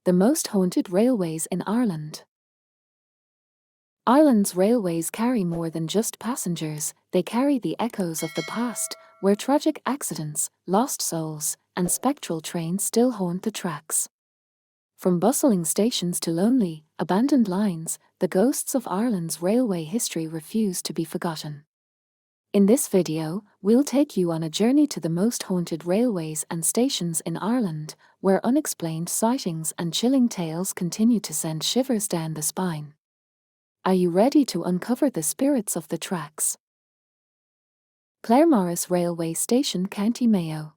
The most haunted railways in Ireland. Ireland's railways carry more than just passengers, they carry the echoes of the past, where tragic accidents, lost souls, and spectral trains still haunt the tracks. From bustling stations to lonely, abandoned lines, the ghosts of Ireland's railway history refuse to be forgotten. In this video, we'll take you on a journey to the most haunted railways and stations in Ireland, where unexplained sightings and chilling tales continue to send shivers down the spine. Are you ready to uncover the spirits of the tracks? Claremorris Railway Station, County Mayo.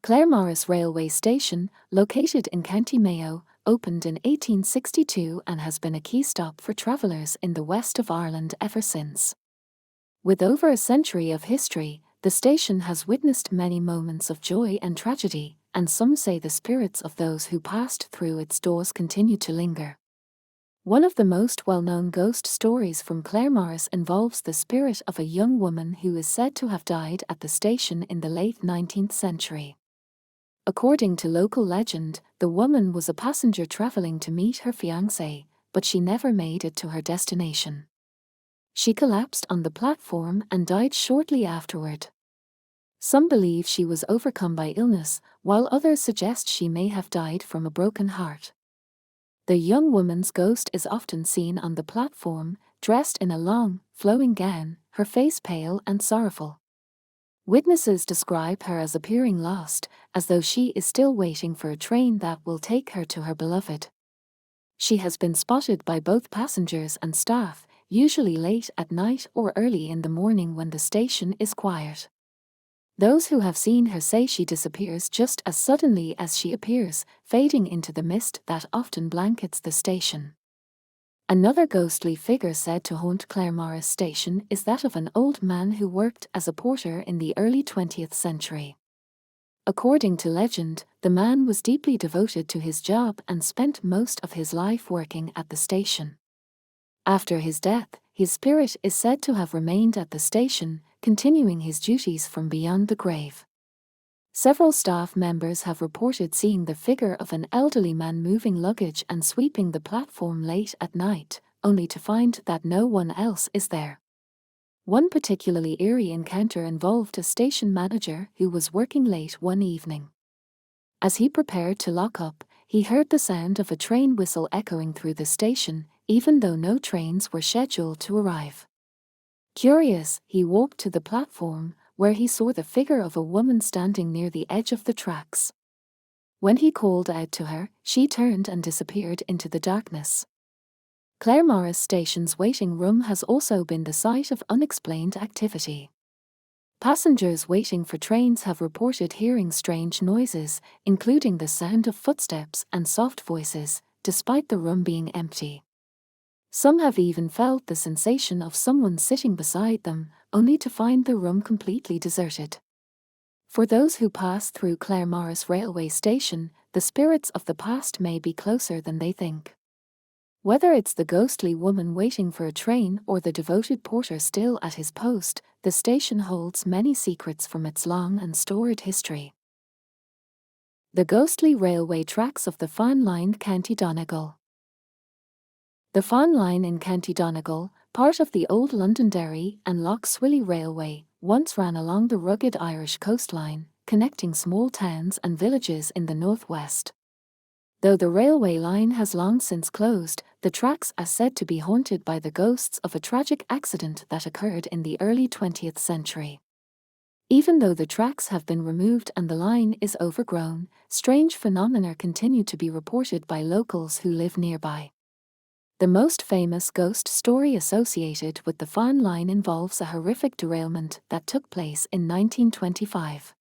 Claremorris Railway Station, located in County Mayo, opened in 1862 and has been a key stop for travellers in the west of Ireland ever since. With over a century of history, the station has witnessed many moments of joy and tragedy, and some say the spirits of those who passed through its doors continue to linger. One of the most well-known ghost stories from Claremorris involves the spirit of a young woman who is said to have died at the station in the late 19th century. According to local legend, the woman was a passenger travelling to meet her fiancé, but she never made it to her destination. She collapsed on the platform and died shortly afterward. Some believe she was overcome by illness, while others suggest she may have died from a broken heart. The young woman's ghost is often seen on the platform, dressed in a long, flowing gown, her face pale and sorrowful. Witnesses describe her as appearing lost, as though she is still waiting for a train that will take her to her beloved. She has been spotted by both passengers and staff, usually late at night or early in the morning when the station is quiet. Those who have seen her say she disappears just as suddenly as she appears, fading into the mist that often blankets the station. Another ghostly figure said to haunt Claremorris Station is that of an old man who worked as a porter in the early 20th century. According to legend, the man was deeply devoted to his job and spent most of his life working at the station. After his death, his spirit is said to have remained at the station, continuing his duties from beyond the grave. Several staff members have reported seeing the figure of an elderly man moving luggage and sweeping the platform late at night, only to find that no one else is there. One particularly eerie encounter involved a station manager who was working late one evening. As he prepared to lock up, he heard the sound of a train whistle echoing through the station, even though no trains were scheduled to arrive. Curious, he walked to the platform, where he saw the figure of a woman standing near the edge of the tracks. When he called out to her, she turned and disappeared into the darkness. Claremorris Station's waiting room has also been the site of unexplained activity. Passengers waiting for trains have reported hearing strange noises, including the sound of footsteps and soft voices, despite the room being empty. Some have even felt the sensation of someone sitting beside them, only to find the room completely deserted. For those who pass through Claremorris Railway Station, the spirits of the past may be closer than they think. Whether it's the ghostly woman waiting for a train or the devoted porter still at his post, the station holds many secrets from its long and storied history. The ghostly railway tracks of the Fahan Line, County Donegal. The Fahan Line in County Donegal, part of the old Londonderry and Lough Swilly Railway, once ran along the rugged Irish coastline, connecting small towns and villages in the northwest. Though the railway line has long since closed, the tracks are said to be haunted by the ghosts of a tragic accident that occurred in the early 20th century. Even though the tracks have been removed and the line is overgrown, strange phenomena continue to be reported by locals who live nearby. The most famous ghost story associated with the Fahan Line involves a horrific derailment that took place in 1925.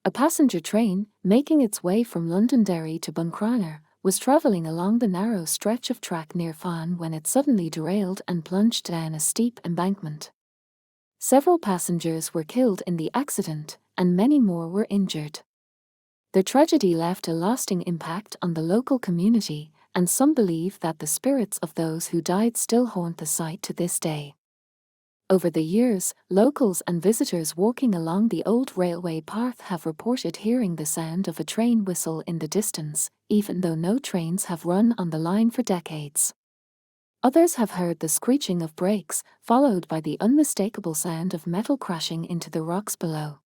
A passenger train, making its way from Londonderry to Buncrana, was travelling along the narrow stretch of track near Fahan when it suddenly derailed and plunged down a steep embankment. Several passengers were killed in the accident, and many more were injured. The tragedy left a lasting impact on the local community, and some believe that the spirits of those who died still haunt the site to this day. Over the years, locals and visitors walking along the old railway path have reported hearing the sound of a train whistle in the distance, even though no trains have run on the line for decades. Others have heard the screeching of brakes, followed by the unmistakable sound of metal crashing into the rocks below.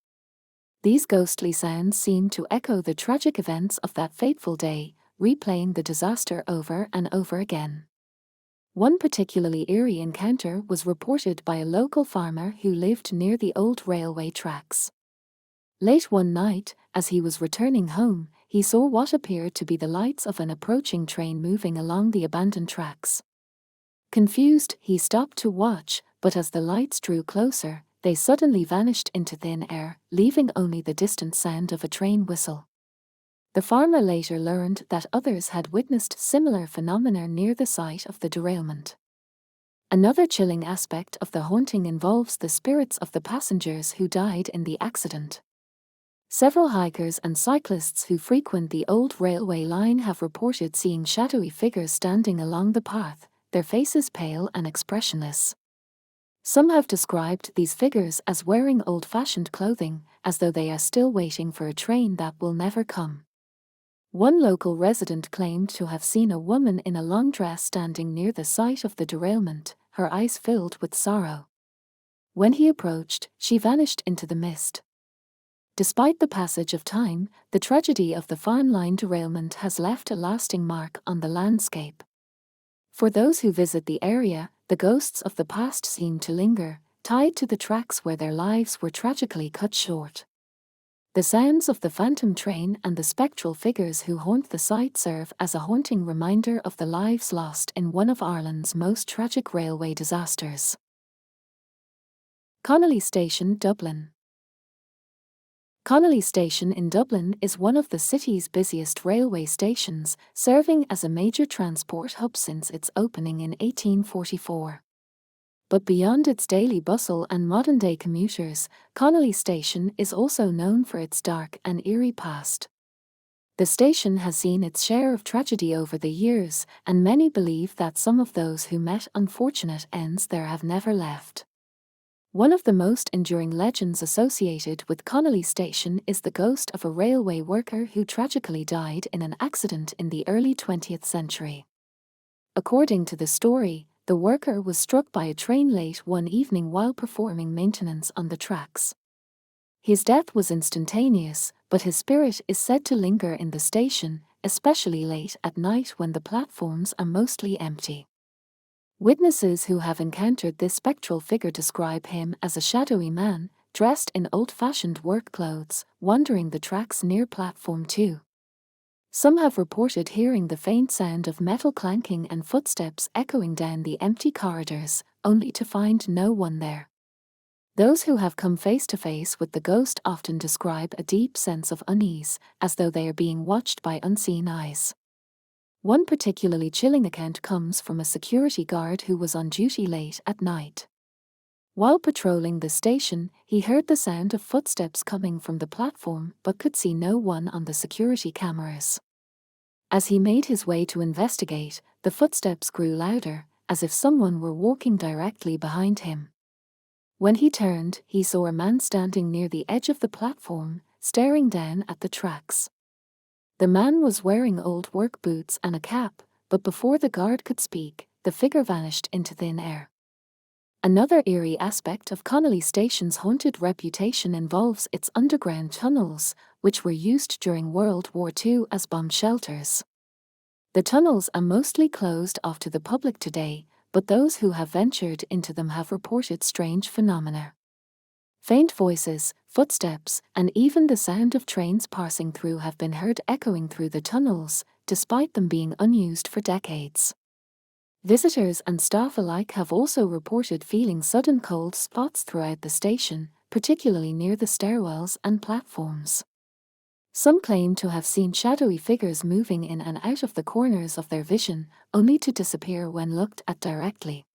These ghostly sounds seem to echo the tragic events of that fateful day, replaying the disaster over and over again. One particularly eerie encounter was reported by a local farmer who lived near the old railway tracks. Late one night, as he was returning home, he saw what appeared to be the lights of an approaching train moving along the abandoned tracks. Confused, he stopped to watch, but as the lights drew closer, they suddenly vanished into thin air, leaving only the distant sound of a train whistle. The farmer later learned that others had witnessed similar phenomena near the site of the derailment. Another chilling aspect of the haunting involves the spirits of the passengers who died in the accident. Several hikers and cyclists who frequent the old railway line have reported seeing shadowy figures standing along the path, their faces pale and expressionless. Some have described these figures as wearing old-fashioned clothing, as though they are still waiting for a train that will never come. One local resident claimed to have seen a woman in a long dress standing near the site of the derailment, her eyes filled with sorrow. When he approached, she vanished into the mist. Despite the passage of time, the tragedy of the Fahan Line derailment has left a lasting mark on the landscape. For those who visit the area, the ghosts of the past seem to linger, tied to the tracks where their lives were tragically cut short. The sounds of the phantom train and the spectral figures who haunt the site serve as a haunting reminder of the lives lost in one of Ireland's most tragic railway disasters. Connolly Station, Dublin. Connolly Station in Dublin is one of the city's busiest railway stations, serving as a major transport hub since its opening in 1844. But beyond its daily bustle and modern-day commuters, Connolly Station is also known for its dark and eerie past. The station has seen its share of tragedy over the years, and many believe that some of those who met unfortunate ends there have never left. One of the most enduring legends associated with Connolly Station is the ghost of a railway worker who tragically died in an accident in the early 20th century. According to the story, the worker was struck by a train late one evening while performing maintenance on the tracks. His death was instantaneous, but his spirit is said to linger in the station, especially late at night when the platforms are mostly empty. Witnesses who have encountered this spectral figure describe him as a shadowy man, dressed in old-fashioned work clothes, wandering the tracks near platform 2. Some have reported hearing the faint sound of metal clanking and footsteps echoing down the empty corridors, only to find no one there. Those who have come face to face with the ghost often describe a deep sense of unease, as though they are being watched by unseen eyes. One particularly chilling account comes from a security guard who was on duty late at night. While patrolling the station, he heard the sound of footsteps coming from the platform but could see no one on the security cameras. As he made his way to investigate, the footsteps grew louder, as if someone were walking directly behind him. When he turned, he saw a man standing near the edge of the platform, staring down at the tracks. The man was wearing old work boots and a cap, but before the guard could speak, the figure vanished into thin air. Another eerie aspect of Connolly Station's haunted reputation involves its underground tunnels, which were used during World War II as bomb shelters. The tunnels are mostly closed off to the public today, but those who have ventured into them have reported strange phenomena. Faint voices, footsteps, and even the sound of trains passing through have been heard echoing through the tunnels, despite them being unused for decades. Visitors and staff alike have also reported feeling sudden cold spots throughout the station, particularly near the stairwells and platforms. Some claim to have seen shadowy figures moving in and out of the corners of their vision, only to disappear when looked at directly.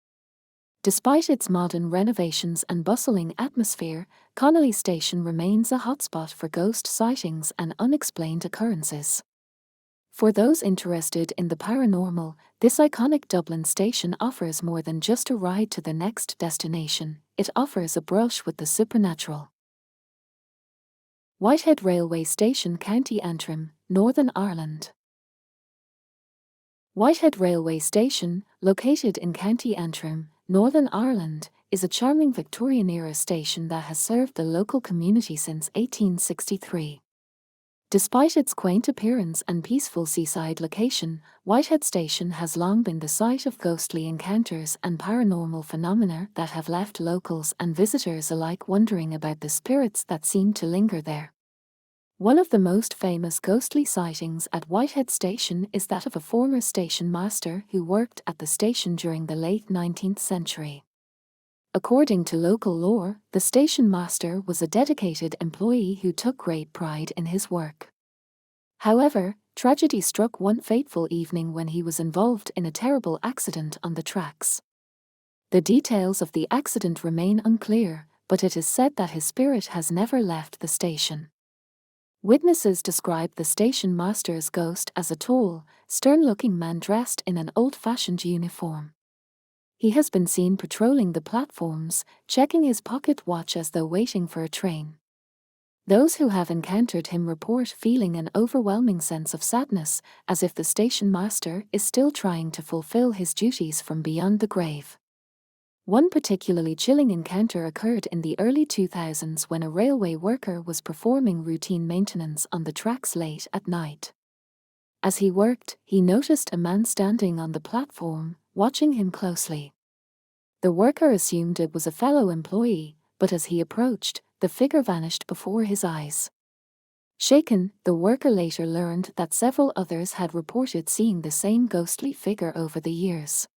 Despite its modern renovations and bustling atmosphere, Connolly Station remains a hotspot for ghost sightings and unexplained occurrences. For those interested in the paranormal, this iconic Dublin station offers more than just a ride to the next destination, it offers a brush with the supernatural. Whitehead Railway Station, County Antrim, Northern Ireland. Whitehead Railway Station, located in County Antrim, Northern Ireland, is a charming Victorian-era station that has served the local community since 1863. Despite its quaint appearance and peaceful seaside location, Whitehead Station has long been the site of ghostly encounters and paranormal phenomena that have left locals and visitors alike wondering about the spirits that seem to linger there. One of the most famous ghostly sightings at Whitehead Station is that of a former station master who worked at the station during the late 19th century. According to local lore, the station master was a dedicated employee who took great pride in his work. However, tragedy struck one fateful evening when he was involved in a terrible accident on the tracks. The details of the accident remain unclear, but it is said that his spirit has never left the station. Witnesses describe the station master's ghost as a tall, stern-looking man dressed in an old-fashioned uniform. He has been seen patrolling the platforms, checking his pocket watch as though waiting for a train. Those who have encountered him report feeling an overwhelming sense of sadness, as if the station master is still trying to fulfill his duties from beyond the grave. One particularly chilling encounter occurred in the early 2000s when a railway worker was performing routine maintenance on the tracks late at night. As he worked, he noticed a man standing on the platform, watching him closely. The worker assumed it was a fellow employee, but as he approached, the figure vanished before his eyes. Shaken, the worker later learned that several others had reported seeing the same ghostly figure over the years.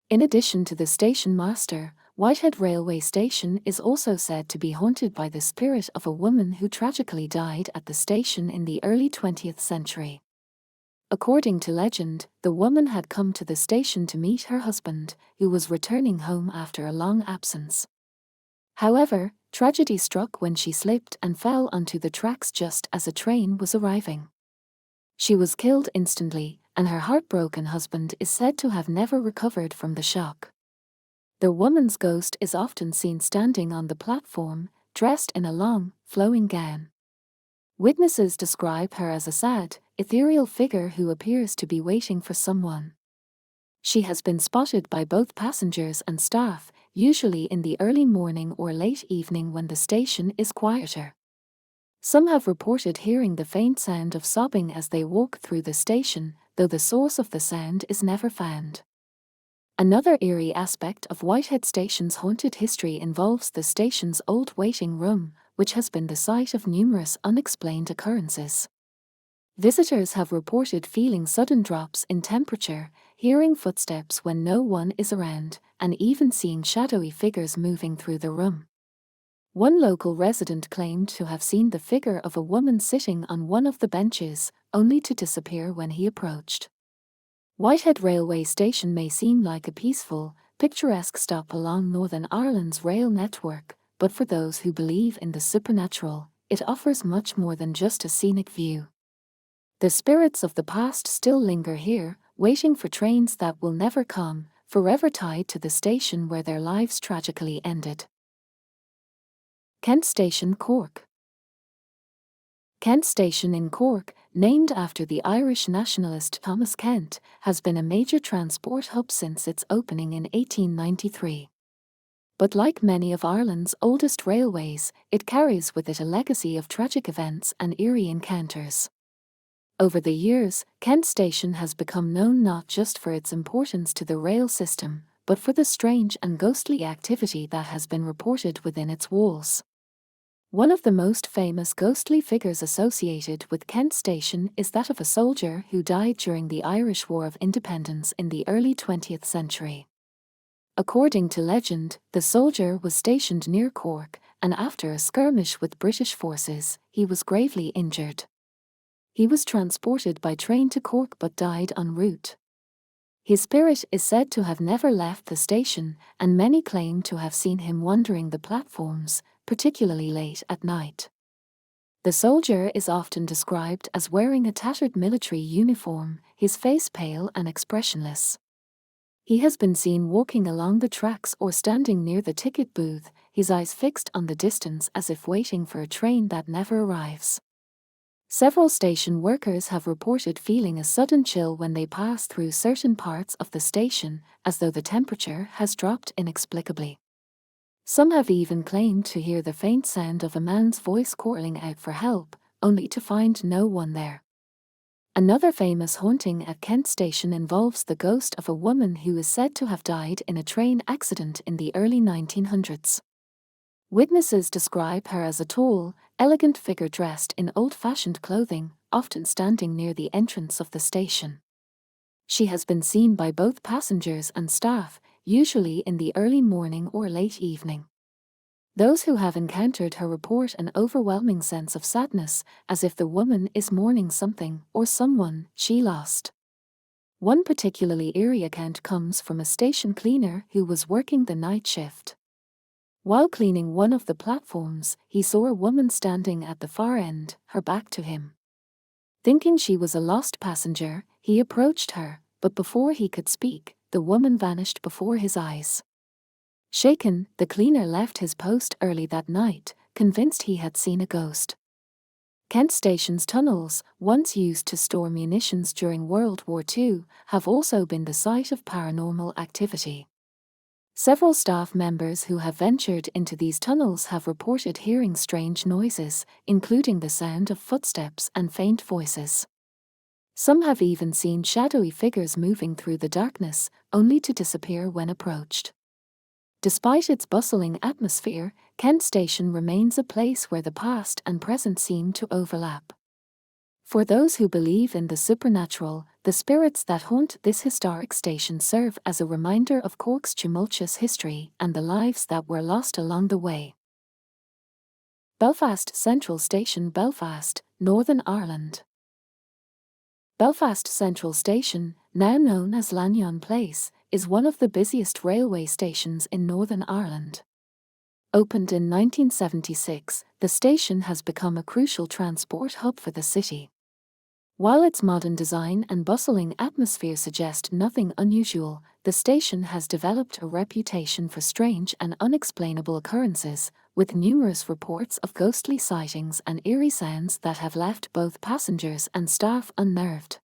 In addition to the station master, Whitehead Railway Station is also said to be haunted by the spirit of a woman who tragically died at the station in the early 20th century. According to legend, the woman had come to the station to meet her husband, who was returning home after a long absence. However, tragedy struck when she slipped and fell onto the tracks just as a train was arriving. She was killed instantly, and her heartbroken husband is said to have never recovered from the shock. The woman's ghost is often seen standing on the platform, dressed in a long, flowing gown. Witnesses describe her as a sad, ethereal figure who appears to be waiting for someone. She has been spotted by both passengers and staff, usually in the early morning or late evening when the station is quieter. Some have reported hearing the faint sound of sobbing as they walk through the station, though the source of the sound is never found. Another eerie aspect of Whitehead Station's haunted history involves the station's old waiting room, which has been the site of numerous unexplained occurrences. Visitors have reported feeling sudden drops in temperature, hearing footsteps when no one is around, and even seeing shadowy figures moving through the room. One local resident claimed to have seen the figure of a woman sitting on one of the benches, only to disappear when he approached. Whitehead Railway Station may seem like a peaceful, picturesque stop along Northern Ireland's rail network, but for those who believe in the supernatural, it offers much more than just a scenic view. The spirits of the past still linger here, waiting for trains that will never come, forever tied to the station where their lives tragically ended. Kent Station, Cork. Kent Station in Cork, named after the Irish nationalist Thomas Kent, has been a major transport hub since its opening in 1893. But like many of Ireland's oldest railways, it carries with it a legacy of tragic events and eerie encounters. Over the years, Kent Station has become known not just for its importance to the rail system, but for the strange and ghostly activity that has been reported within its walls. One of the most famous ghostly figures associated with Kent Station is that of a soldier who died during the Irish War of Independence in the early 20th century. According to legend, the soldier was stationed near Cork, and after a skirmish with British forces, he was gravely injured. He was transported by train to Cork but died en route. His spirit is said to have never left the station, and many claim to have seen him wandering the platforms, particularly late at night. The soldier is often described as wearing a tattered military uniform, his face pale and expressionless. He has been seen walking along the tracks or standing near the ticket booth, his eyes fixed on the distance as if waiting for a train that never arrives. Several station workers have reported feeling a sudden chill when they pass through certain parts of the station, as though the temperature has dropped inexplicably. Some have even claimed to hear the faint sound of a man's voice calling out for help, only to find no one there. Another famous haunting at Kent Station involves the ghost of a woman who is said to have died in a train accident in the early 1900s. Witnesses describe her as a tall, elegant figure dressed in old-fashioned clothing, often standing near the entrance of the station. She has been seen by both passengers and staff, usually in the early morning or late evening. Those who have encountered her report an overwhelming sense of sadness, as if the woman is mourning something or someone she lost. One particularly eerie account comes from a station cleaner who was working the night shift. While cleaning one of the platforms, he saw a woman standing at the far end, her back to him. Thinking she was a lost passenger, he approached her, but before he could speak, the woman vanished before his eyes. Shaken, the cleaner left his post early that night, convinced he had seen a ghost. Kent Station's tunnels, once used to store munitions during World War II, have also been the site of paranormal activity. Several staff members who have ventured into these tunnels have reported hearing strange noises, including the sound of footsteps and faint voices. Some have even seen shadowy figures moving through the darkness, only to disappear when approached. Despite its bustling atmosphere, Kent Station remains a place where the past and present seem to overlap. For those who believe in the supernatural, the spirits that haunt this historic station serve as a reminder of Cork's tumultuous history and the lives that were lost along the way. Belfast Central Station, Belfast, Northern Ireland. Belfast Central Station, now known as Lanyon Place, is one of the busiest railway stations in Northern Ireland. Opened in 1976, the station has become a crucial transport hub for the city. While its modern design and bustling atmosphere suggest nothing unusual, the station has developed a reputation for strange and unexplainable occurrences, with numerous reports of ghostly sightings and eerie sounds that have left both passengers and staff unnerved.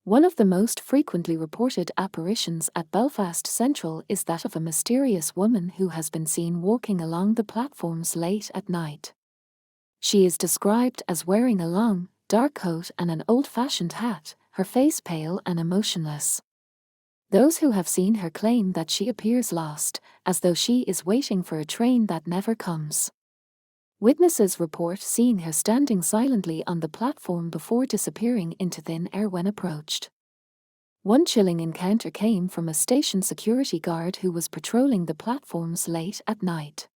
One of the most frequently reported apparitions at Belfast Central is that of a mysterious woman who has been seen walking along the platforms late at night. She is described as wearing a long, dark coat and an old-fashioned hat, her face pale and emotionless. Those who have seen her claim that she appears lost, as though she is waiting for a train that never comes. Witnesses report seeing her standing silently on the platform before disappearing into thin air when approached. One chilling encounter came from a station security guard who was patrolling the platforms late at night.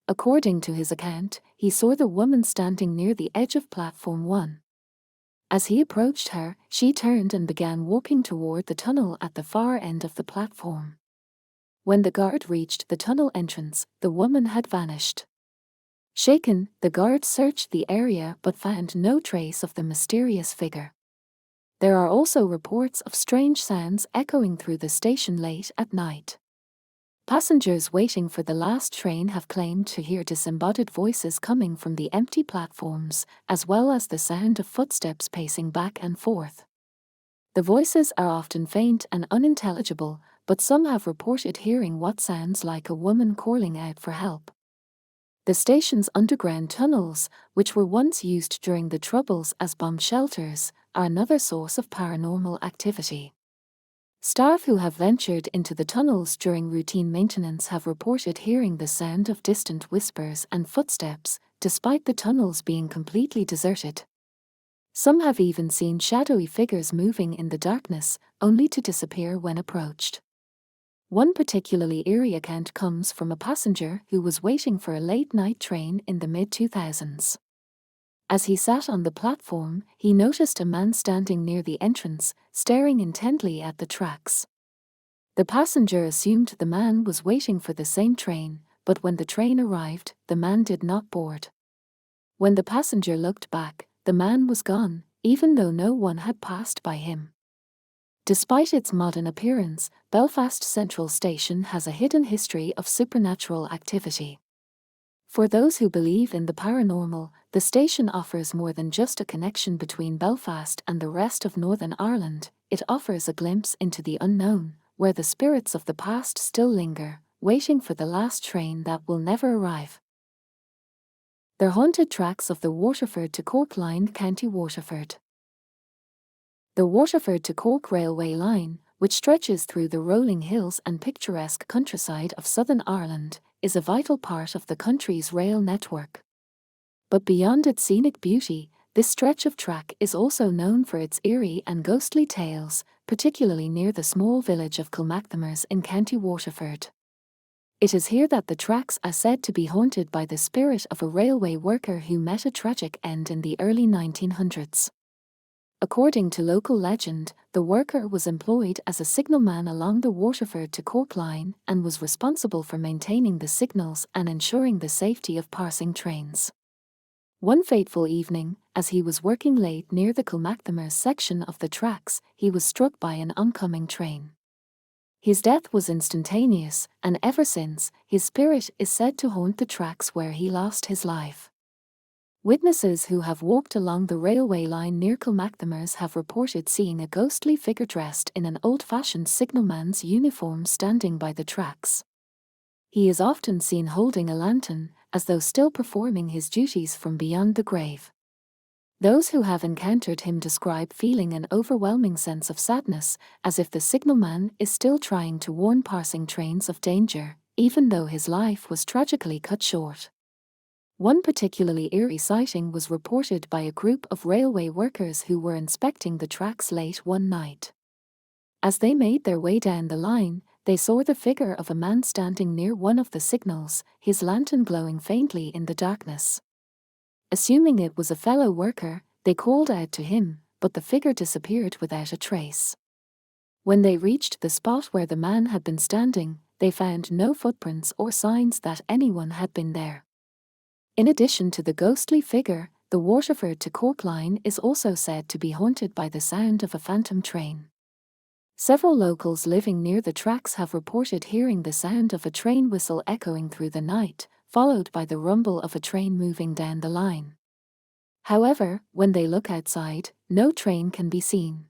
According to his account, he saw the woman standing near the edge of platform 1. As he approached her, she turned and began walking toward the tunnel at the far end of the platform. When the guard reached the tunnel entrance, the woman had vanished. Shaken, the guard searched the area but found no trace of the mysterious figure. There are also reports of strange sounds echoing through the station late at night. Passengers waiting for the last train have claimed to hear disembodied voices coming from the empty platforms, as well as the sound of footsteps pacing back and forth. The voices are often faint and unintelligible, but some have reported hearing what sounds like a woman calling out for help. The station's underground tunnels, which were once used during the Troubles as bomb shelters, are another source of paranormal activity. Staff who have ventured into the tunnels during routine maintenance have reported hearing the sound of distant whispers and footsteps, despite the tunnels being completely deserted. Some have even seen shadowy figures moving in the darkness, only to disappear when approached. One particularly eerie account comes from a passenger who was waiting for a late-night train in the mid-2000s. As he sat on the platform, he noticed a man standing near the entrance, staring intently at the tracks. The passenger assumed the man was waiting for the same train, but when the train arrived, the man did not board. When the passenger looked back, the man was gone, even though no one had passed by him. Despite its modern appearance, Belfast Central Station has a hidden history of supernatural activity. For those who believe in the paranormal, the station offers more than just a connection between Belfast and the rest of Northern Ireland. It offers a glimpse into the unknown, where the spirits of the past still linger, waiting for the last train that will never arrive. The haunted tracks of the Waterford to Cork Line, County Waterford. The Waterford to Cork railway line, which stretches through the rolling hills and picturesque countryside of Southern Ireland, is a vital part of the country's rail network. But beyond its scenic beauty, this stretch of track is also known for its eerie and ghostly tales, particularly near the small village of Kilmacthamers in County Waterford. It is here that the tracks are said to be haunted by the spirit of a railway worker who met a tragic end in the early 1900s. According to local legend, the worker was employed as a signalman along the Waterford to Cork line and was responsible for maintaining the signals and ensuring the safety of passing trains. One fateful evening, as he was working late near the Kilmacthamers section of the tracks, he was struck by an oncoming train. His death was instantaneous, and ever since, his spirit is said to haunt the tracks where he lost his life. Witnesses who have walked along the railway line near Kilmacthamers have reported seeing a ghostly figure dressed in an old-fashioned signalman's uniform standing by the tracks. He is often seen holding a lantern, as though still performing his duties from beyond the grave. Those who have encountered him describe feeling an overwhelming sense of sadness, as if the signalman is still trying to warn passing trains of danger, even though his life was tragically cut short. One particularly eerie sighting was reported by a group of railway workers who were inspecting the tracks late one night. As they made their way down the line, they saw the figure of a man standing near one of the signals, his lantern glowing faintly in the darkness. Assuming it was a fellow worker, they called out to him, but the figure disappeared without a trace. When they reached the spot where the man had been standing, they found no footprints or signs that anyone had been there. In addition to the ghostly figure, the Waterford to Cork line is also said to be haunted by the sound of a phantom train. Several locals living near the tracks have reported hearing the sound of a train whistle echoing through the night, followed by the rumble of a train moving down the line. However, when they look outside, no train can be seen.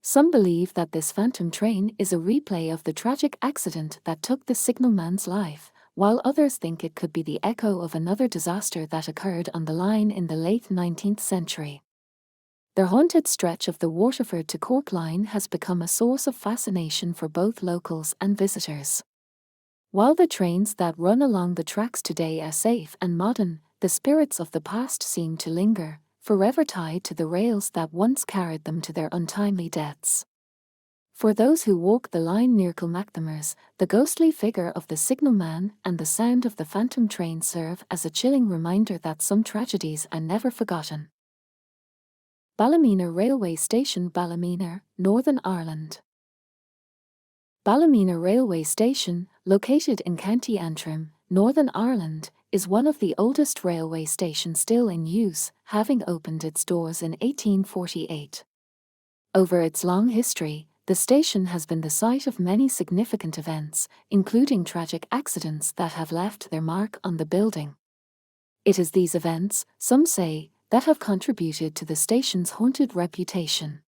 Some believe that this phantom train is a replay of the tragic accident that took the signalman's life, while others think it could be the echo of another disaster that occurred on the line in the late 19th century. The haunted stretch of the Waterford to Cork line has become a source of fascination for both locals and visitors. While the trains that run along the tracks today are safe and modern, the spirits of the past seem to linger, forever tied to the rails that once carried them to their untimely deaths. For those who walk the line near Kilmacthamers, the ghostly figure of the signalman and the sound of the phantom train serve as a chilling reminder that some tragedies are never forgotten. Ballymena Railway Station, Ballymena, Northern Ireland. Ballymena Railway Station, located in County Antrim, Northern Ireland, is one of the oldest railway stations still in use, having opened its doors in 1848. Over its long history, the station has been the site of many significant events, including tragic accidents that have left their mark on the building. It is these events, some say, that have contributed to the station's haunted reputation.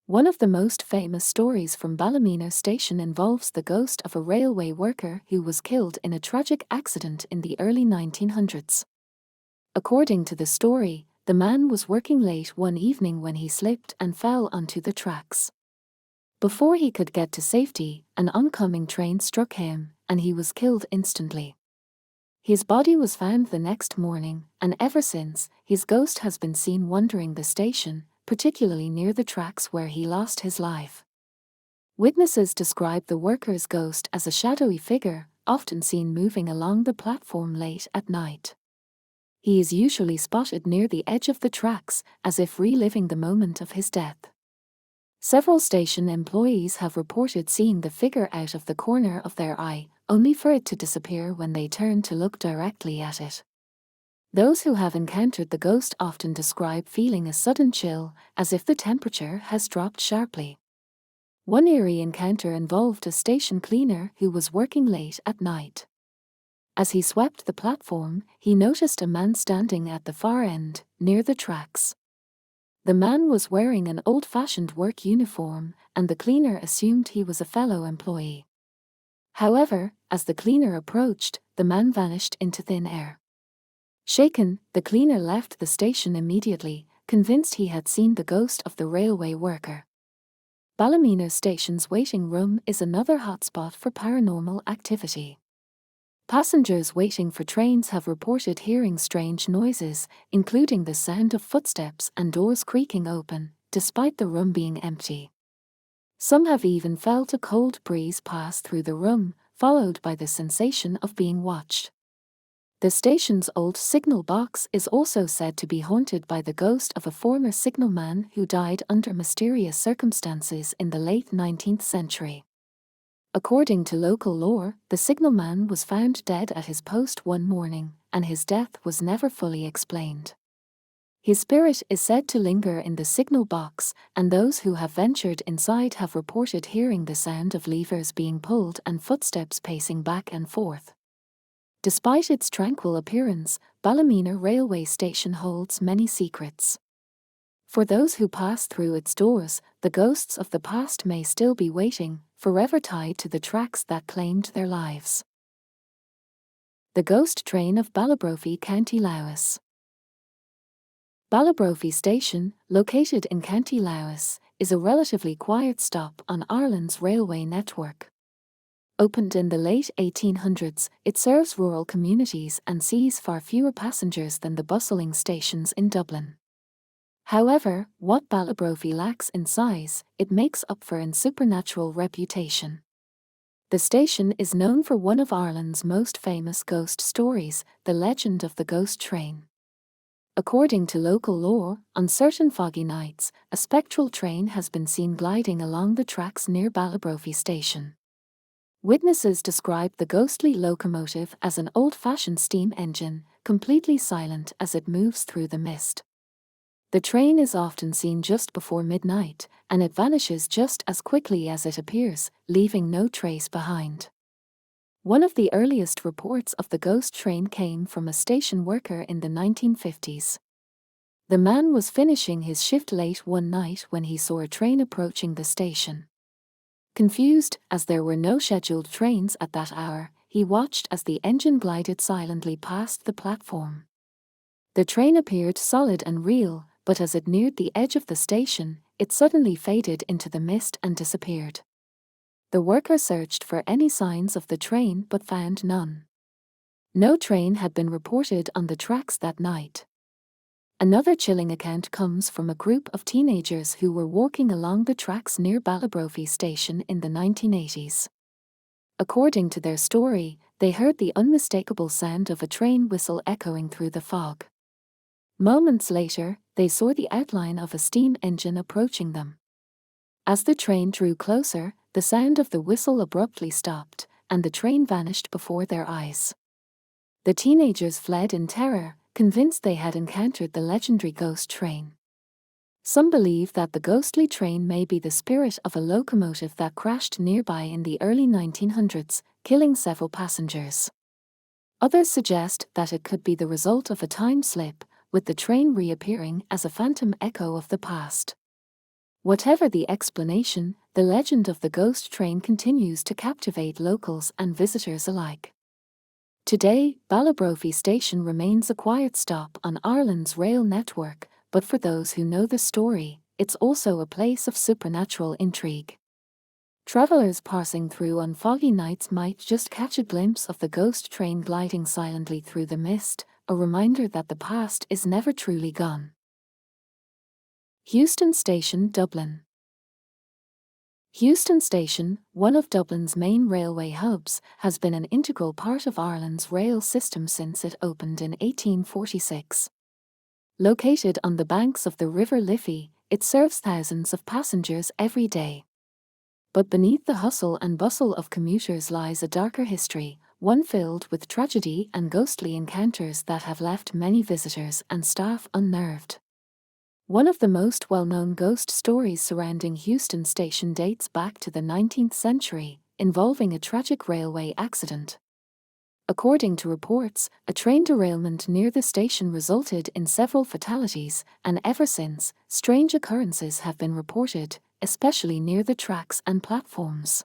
One of the most famous stories from Ballymena Station involves the ghost of a railway worker who was killed in a tragic accident in the early 1900s. According to the story, the man was working late one evening when he slipped and fell onto the tracks. Before he could get to safety, an oncoming train struck him, and he was killed instantly. His body was found the next morning, and ever since, his ghost has been seen wandering the station, particularly near the tracks where he lost his life. Witnesses describe the worker's ghost as a shadowy figure, often seen moving along the platform late at night. He is usually spotted near the edge of the tracks, as if reliving the moment of his death. Several station employees have reported seeing the figure out of the corner of their eye, only for it to disappear when they turn to look directly at it. Those who have encountered the ghost often describe feeling a sudden chill, as if the temperature has dropped sharply. One eerie encounter involved a station cleaner who was working late at night. As he swept the platform, he noticed a man standing at the far end, near the tracks. The man was wearing an old-fashioned work uniform, and the cleaner assumed he was a fellow employee. However, as the cleaner approached, the man vanished into thin air. Shaken, the cleaner left the station immediately, convinced he had seen the ghost of the railway worker. Ballymena Station's waiting room is another hotspot for paranormal activity. Passengers waiting for trains have reported hearing strange noises, including the sound of footsteps and doors creaking open, despite the room being empty. Some have even felt a cold breeze pass through the room, followed by the sensation of being watched. The station's old signal box is also said to be haunted by the ghost of a former signalman who died under mysterious circumstances in the late 19th century. According to local lore, the signalman was found dead at his post one morning, and his death was never fully explained. His spirit is said to linger in the signal box, and those who have ventured inside have reported hearing the sound of levers being pulled and footsteps pacing back and forth. Despite its tranquil appearance, Ballymena railway station holds many secrets. For those who pass through its doors, the ghosts of the past may still be waiting, forever tied to the tracks that claimed their lives. The ghost train of Ballybrophy, County Louth. Ballybrophy Station, located in County Louth, is a relatively quiet stop on Ireland's railway network. Opened in the late 1800s, it serves rural communities and sees far fewer passengers than the bustling stations in Dublin. However, what Ballybrophy lacks in size, it makes up for in supernatural reputation. The station is known for one of Ireland's most famous ghost stories, the legend of the ghost train. According to local lore, on certain foggy nights, a spectral train has been seen gliding along the tracks near Ballybrophy Station. Witnesses describe the ghostly locomotive as an old-fashioned steam engine, completely silent as it moves through the mist. The train is often seen just before midnight, and it vanishes just as quickly as it appears, leaving no trace behind. One of the earliest reports of the ghost train came from a station worker in the 1950s. The man was finishing his shift late one night when he saw a train approaching the station. Confused, as there were no scheduled trains at that hour, he watched as the engine glided silently past the platform. The train appeared solid and real, but as it neared the edge of the station, it suddenly faded into the mist and disappeared. The worker searched for any signs of the train but found none. No train had been reported on the tracks that night. Another chilling account comes from a group of teenagers who were walking along the tracks near Ballybrophy Station in the 1980s. According to their story, they heard the unmistakable sound of a train whistle echoing through the fog. Moments later, they saw the outline of a steam engine approaching them. As the train drew closer, the sound of the whistle abruptly stopped, and the train vanished before their eyes. The teenagers fled in terror, convinced they had encountered the legendary ghost train. Some believe that the ghostly train may be the spirit of a locomotive that crashed nearby in the early 1900s, killing several passengers. Others suggest that it could be the result of a time slip, with the train reappearing as a phantom echo of the past. Whatever the explanation, the legend of the ghost train continues to captivate locals and visitors alike. Today, Ballybrophy Station remains a quiet stop on Ireland's rail network, but for those who know the story, it's also a place of supernatural intrigue. Travellers passing through on foggy nights might just catch a glimpse of the ghost train gliding silently through the mist, a reminder that the past is never truly gone. Heuston Station, Dublin. Heuston Station, one of Dublin's main railway hubs, has been an integral part of Ireland's rail system since it opened in 1846. Located on the banks of the River Liffey, it serves thousands of passengers every day. But beneath the hustle and bustle of commuters lies a darker history, one filled with tragedy and ghostly encounters that have left many visitors and staff unnerved. One of the most well-known ghost stories surrounding Heuston Station dates back to the 19th century, involving a tragic railway accident. According to reports, a train derailment near the station resulted in several fatalities, and ever since, strange occurrences have been reported, especially near the tracks and platforms.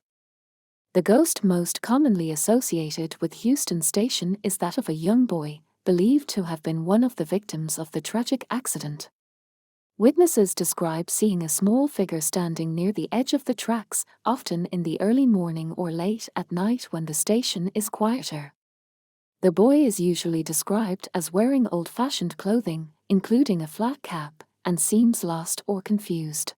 The ghost most commonly associated with Heuston Station is that of a young boy, believed to have been one of the victims of the tragic accident. Witnesses describe seeing a small figure standing near the edge of the tracks, often in the early morning or late at night when the station is quieter. The boy is usually described as wearing old-fashioned clothing, including a flat cap, and seems lost or confused.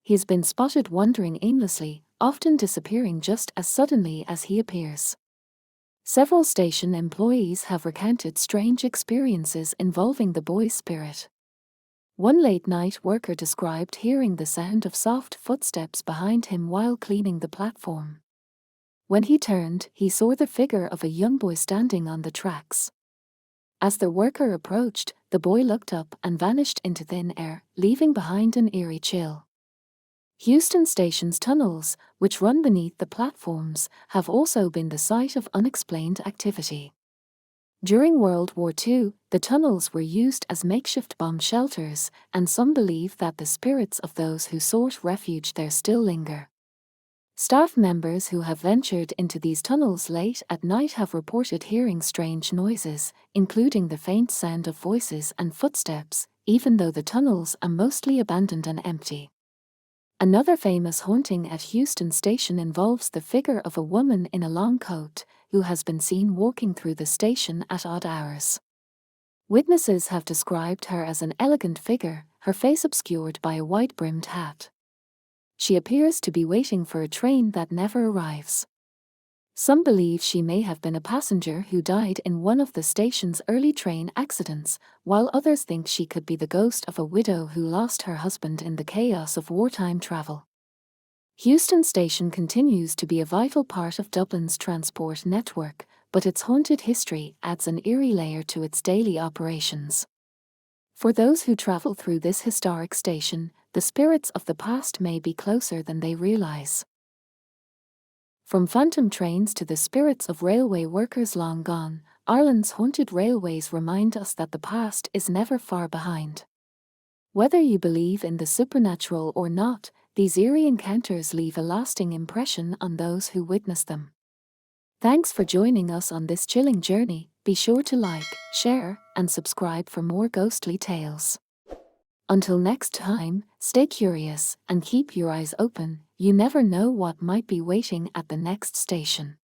He's been spotted wandering aimlessly, often disappearing just as suddenly as he appears. Several station employees have recounted strange experiences involving the boy's spirit. One late-night worker described hearing the sound of soft footsteps behind him while cleaning the platform. When he turned, he saw the figure of a young boy standing on the tracks. As the worker approached, the boy looked up and vanished into thin air, leaving behind an eerie chill. Heuston Station's tunnels, which run beneath the platforms, have also been the site of unexplained activity. During World War II, the tunnels were used as makeshift bomb shelters, and some believe that the spirits of those who sought refuge there still linger. Staff members who have ventured into these tunnels late at night have reported hearing strange noises, including the faint sound of voices and footsteps, even though the tunnels are mostly abandoned and empty. Another famous haunting at Heuston Station involves the figure of a woman in a long coat, who has been seen walking through the station at odd hours. Witnesses have described her as an elegant figure, her face obscured by a wide-brimmed hat. She appears to be waiting for a train that never arrives. Some believe she may have been a passenger who died in one of the station's early train accidents, while others think she could be the ghost of a widow who lost her husband in the chaos of wartime travel. Heuston Station continues to be a vital part of Dublin's transport network, but its haunted history adds an eerie layer to its daily operations. For those who travel through this historic station, the spirits of the past may be closer than they realize. From phantom trains to the spirits of railway workers long gone, Ireland's haunted railways remind us that the past is never far behind. Whether you believe in the supernatural or not, these eerie encounters leave a lasting impression on those who witness them. Thanks for joining us on this chilling journey. Be sure to like, share, and subscribe for more ghostly tales. Until next time, stay curious and keep your eyes open. You never know what might be waiting at the next station.